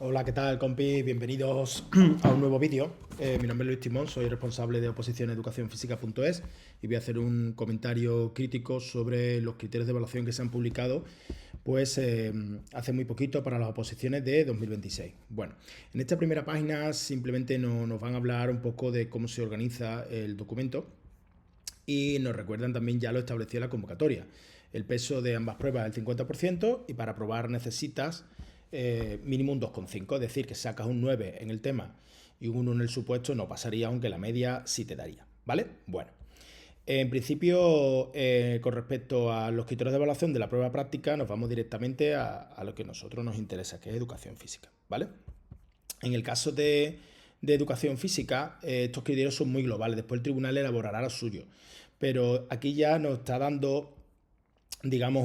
Hola, ¿qué tal, compis? Bienvenidos a un nuevo vídeo. Mi nombre es Luis Timón, soy responsable de oposición educacionfísica.es y voy a hacer un comentario crítico sobre los criterios de evaluación que se han publicado hace muy poquito para las oposiciones de 2026. Bueno, en esta primera página simplemente nos van a hablar un poco de cómo se organiza el documento y nos recuerdan también ya lo establecido en la convocatoria. El peso de ambas pruebas es el 50% y para aprobar necesitas mínimo un 2,5, es decir, que sacas un 9 en el tema y un 1 en el supuesto no pasaría, aunque la media sí te daría, ¿vale? Bueno, en principio, con respecto a los criterios de evaluación de la prueba práctica, nos vamos directamente a lo que a nosotros nos interesa, que es educación física, ¿vale? En el caso de educación física, estos criterios son muy globales, después el tribunal elaborará los suyos, pero aquí ya nos está dando, digamos,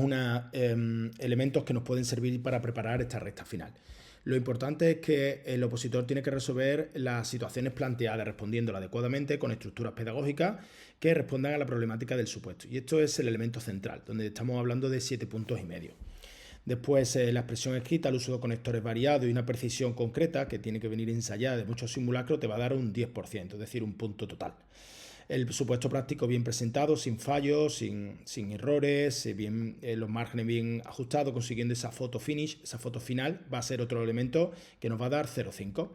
elementos que nos pueden servir para preparar esta recta final. Lo importante es que el opositor tiene que resolver las situaciones planteadas respondiéndolas adecuadamente con estructuras pedagógicas que respondan a la problemática del supuesto. Y esto es el elemento central, donde estamos hablando de 7,5 puntos. Después, la expresión escrita, el uso de conectores variados y una precisión concreta que tiene que venir ensayada de muchos simulacros te va a dar un 10%, es decir, un punto total. El supuesto práctico bien presentado, sin fallos, sin errores, los márgenes bien ajustados, consiguiendo esa foto finish, esa foto final, va a ser otro elemento que nos va a dar 0,5.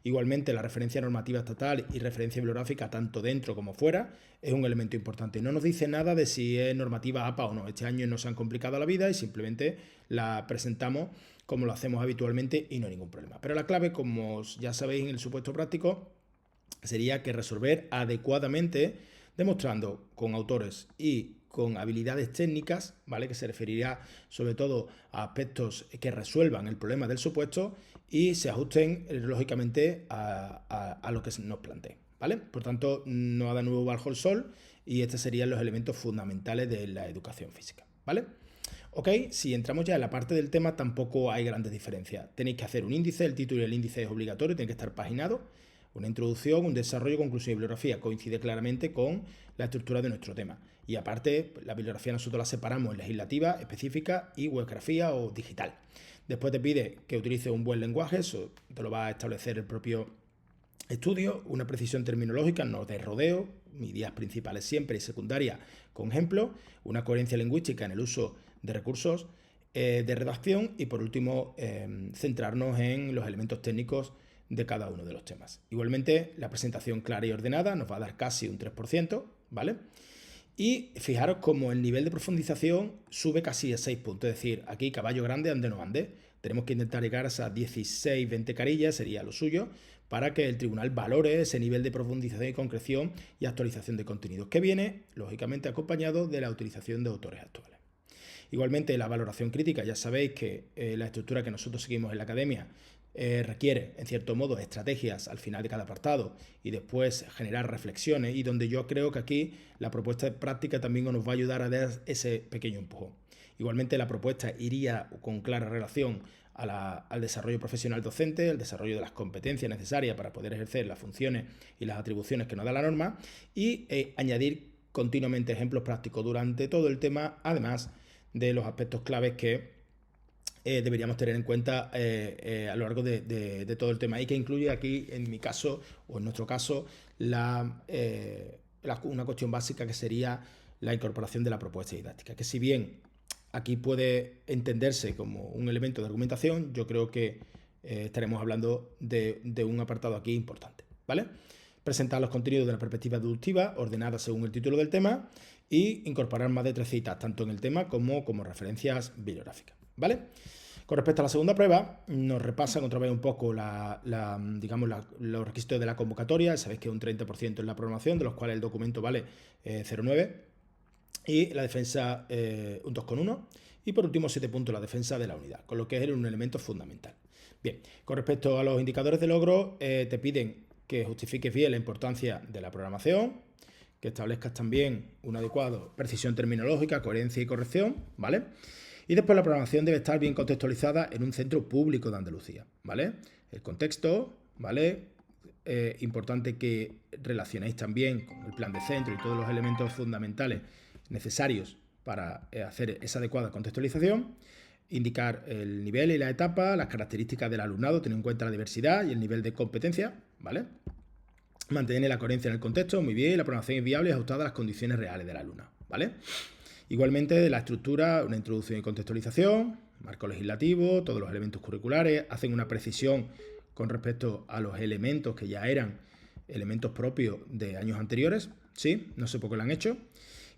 Igualmente, la referencia normativa estatal y referencia bibliográfica, tanto dentro como fuera, es un elemento importante. No nos dice nada de si es normativa APA o no. Este año no se han complicado la vida y simplemente la presentamos como lo hacemos habitualmente y no hay ningún problema. Pero la clave, como ya sabéis en el supuesto práctico, sería que resolver adecuadamente, demostrando con autores y con habilidades técnicas, ¿vale? Que se referiría sobre todo a aspectos que resuelvan el problema del supuesto y se ajusten lógicamente a lo que nos plantee, ¿vale? Por tanto, no da nuevo bajo el sol y estos serían los elementos fundamentales de la educación física, ¿vale? Ok, si entramos ya en la parte del tema, tampoco hay grandes diferencias. Tenéis que hacer un índice, el título y el índice es obligatorio, tiene que estar paginado. Una introducción, un desarrollo, conclusión y bibliografía. Coincide claramente con la estructura de nuestro tema. Y aparte, la bibliografía nosotros la separamos en legislativa, específica y webgrafía o digital. Después te pide que utilices un buen lenguaje, eso te lo va a establecer el propio estudio, una precisión terminológica, no de rodeo, medidas principales siempre y secundarias con ejemplos, una coherencia lingüística en el uso de recursos de redacción y por último centrarnos en los elementos técnicos de cada uno de los temas. Igualmente, la presentación clara y ordenada nos va a dar casi un 3%, ¿vale? Y fijaros cómo el nivel de profundización sube casi a 6 puntos, es decir, aquí caballo grande, ande no ande. Tenemos que intentar llegar a esas 16, 20 carillas, sería lo suyo, para que el tribunal valore ese nivel de profundización y concreción y actualización de contenidos, que viene, lógicamente, acompañado de la utilización de autores actuales. Igualmente, la valoración crítica, ya sabéis que la estructura que nosotros seguimos en la academia requiere, en cierto modo, estrategias al final de cada apartado y después generar reflexiones y donde yo creo que aquí la propuesta de práctica también nos va a ayudar a dar ese pequeño empujón. Igualmente, la propuesta iría con clara relación al desarrollo profesional docente, al desarrollo de las competencias necesarias para poder ejercer las funciones y las atribuciones que nos da la norma y añadir continuamente ejemplos prácticos durante todo el tema, además de los aspectos claves que deberíamos tener en cuenta a lo largo de todo el tema y que incluye aquí, en mi caso o en nuestro caso, una cuestión básica que sería la incorporación de la propuesta didáctica, que si bien aquí puede entenderse como un elemento de argumentación, yo creo que estaremos hablando de un apartado aquí importante, ¿vale? Presentar los contenidos de la perspectiva deductiva, ordenada según el título del tema, y incorporar más de 3 citas, tanto en el tema como referencias bibliográficas, ¿vale? Con respecto a la segunda prueba, nos repasan otra vez un poco los requisitos de la convocatoria. Sabéis que un 30% es la programación, de los cuales el documento vale 0,9 y la defensa un 2,1 y por último 7 puntos la defensa de la unidad, con lo que es un elemento fundamental. Bien, con respecto a los indicadores de logro, te piden que justifiques bien la importancia de la programación, que establezcas también una adecuada precisión terminológica, coherencia y corrección, ¿vale? Y después la programación debe estar bien contextualizada en un centro público de Andalucía, ¿vale? El contexto, ¿vale? Importante que relacionéis también con el plan de centro y todos los elementos fundamentales necesarios para hacer esa adecuada contextualización. indicar el nivel y la etapa, las características del alumnado, teniendo en cuenta la diversidad y el nivel de competencia, ¿vale? Mantener la coherencia en el contexto, muy bien, la programación es viable y ajustada a las condiciones reales del alumno, ¿vale? Igualmente, de la estructura, una introducción y contextualización, marco legislativo, todos los elementos curriculares, hacen una precisión con respecto a los elementos que ya eran elementos propios de años anteriores, ¿sí? No sé por qué lo han hecho.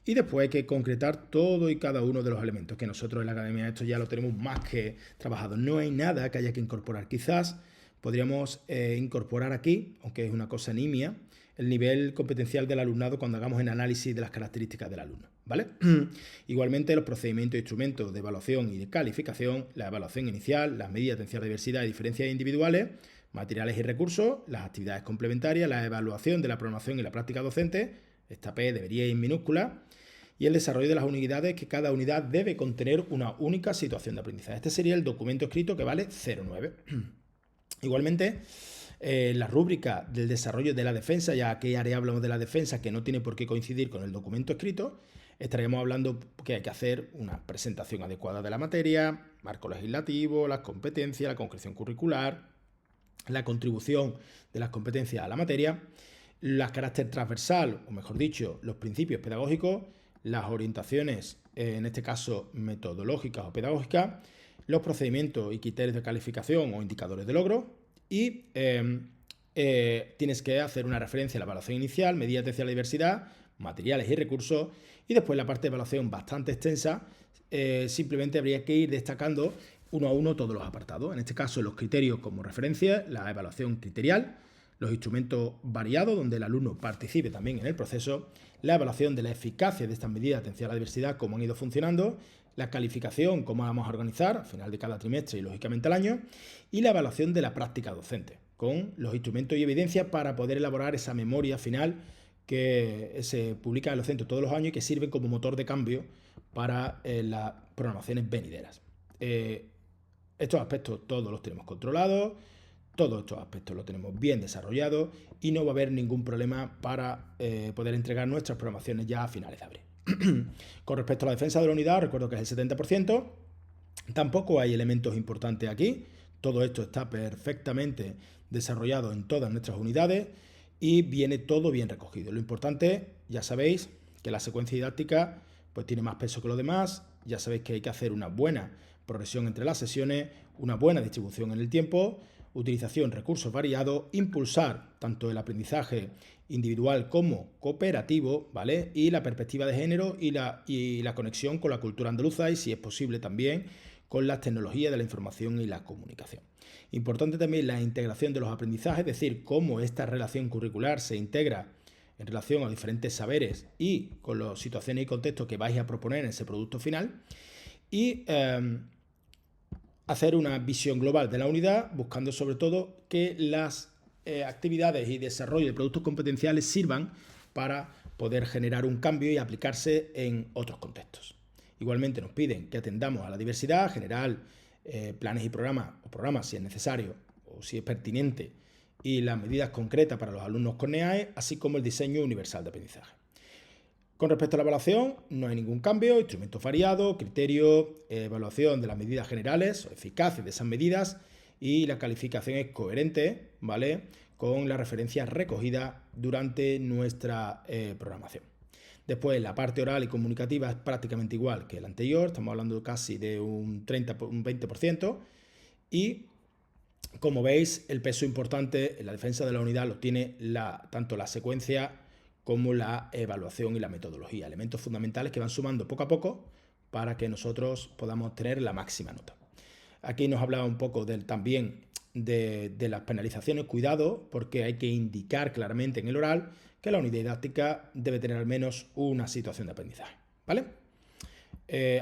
Y después hay que concretar todo y cada uno de los elementos, que nosotros en la academia esto ya lo tenemos más que trabajado. No hay nada que haya que incorporar. Quizás podríamos incorporar aquí, aunque es una cosa nimia, el nivel competencial del alumnado cuando hagamos el análisis de las características del alumno, ¿vale? Igualmente, los procedimientos e instrumentos de evaluación y de calificación, la evaluación inicial, las medidas de atención a la diversidad y diferencias individuales, materiales y recursos, las actividades complementarias, la evaluación de la programación y la práctica docente, esta P debería ir en minúscula, y el desarrollo de las unidades, que cada unidad debe contener una única situación de aprendizaje. Este sería el documento escrito que vale 0,9. Igualmente, la rúbrica del desarrollo de la defensa, ya que área hablamos de la defensa, que no tiene por qué coincidir con el documento escrito, estaríamos hablando que hay que hacer una presentación adecuada de la materia, marco legislativo, las competencias, la concreción curricular, la contribución de las competencias a la materia, el carácter transversal, o mejor dicho, los principios pedagógicos, las orientaciones, en este caso metodológicas o pedagógicas, los procedimientos y criterios de calificación o indicadores de logro, y tienes que hacer una referencia a la evaluación inicial, medidas de atención a la diversidad, materiales y recursos, y después la parte de evaluación bastante extensa, simplemente habría que ir destacando uno a uno todos los apartados. En este caso, los criterios como referencia, la evaluación criterial, los instrumentos variados, donde el alumno participe también en el proceso, la evaluación de la eficacia de estas medidas de atención a la diversidad, cómo han ido funcionando, la calificación, cómo vamos a organizar al final de cada trimestre y lógicamente al año, y la evaluación de la práctica docente, con los instrumentos y evidencias para poder elaborar esa memoria final que se publica en los centros todos los años y que sirve como motor de cambio para las programaciones venideras. Estos aspectos todos los tenemos controlados, todos estos aspectos los tenemos bien desarrollados y no va a haber ningún problema para poder entregar nuestras programaciones ya a finales de abril. Con respecto a la defensa de la unidad, recuerdo que es el 70%. Tampoco hay elementos importantes aquí. Todo esto está perfectamente desarrollado en todas nuestras unidades y viene todo bien recogido. Lo importante, ya sabéis, que la secuencia didáctica pues tiene más peso que lo demás. Ya sabéis que hay que hacer una buena progresión entre las sesiones, una buena distribución en el tiempo, utilización de recursos variados, impulsar tanto el aprendizaje individual como cooperativo, ¿vale? Y la perspectiva de género y la conexión con la cultura andaluza y, si es posible, también con las tecnologías de la información y la comunicación. Importante también la integración de los aprendizajes, es decir, cómo esta relación curricular se integra en relación a diferentes saberes y con las situaciones y contextos que vais a proponer en ese producto final. Y hacer una visión global de la unidad, buscando sobre todo que las actividades y desarrollo de productos competenciales sirvan para poder generar un cambio y aplicarse en otros contextos. Igualmente nos piden que atendamos a la diversidad general, planes y programas si es necesario o si es pertinente, y las medidas concretas para los alumnos con NEAE, así como el diseño universal de aprendizaje. Con respecto a la evaluación, no hay ningún cambio, instrumentos variados, criterios, evaluación de las medidas generales, o eficacia de esas medidas, y la calificación es coherente, ¿vale?, con las referencias recogidas durante nuestra programación. Después, la parte oral y comunicativa es prácticamente igual que el anterior, estamos hablando casi de un 20%, y como veis, el peso importante en la defensa de la unidad lo tiene tanto la secuencia como la evaluación y la metodología, elementos fundamentales que van sumando poco a poco para que nosotros podamos tener la máxima nota. Aquí nos hablaba un poco también de las penalizaciones. Cuidado, porque hay que indicar claramente en el oral que la unidad didáctica debe tener al menos una situación de aprendizaje, ¿vale?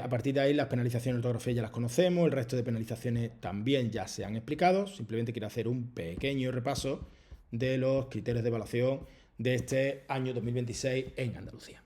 A partir de ahí, las penalizaciones de ortografía ya las conocemos, el resto de penalizaciones también ya se han explicado. Simplemente quiero hacer un pequeño repaso de los criterios de evaluación de este año 2026 en Andalucía.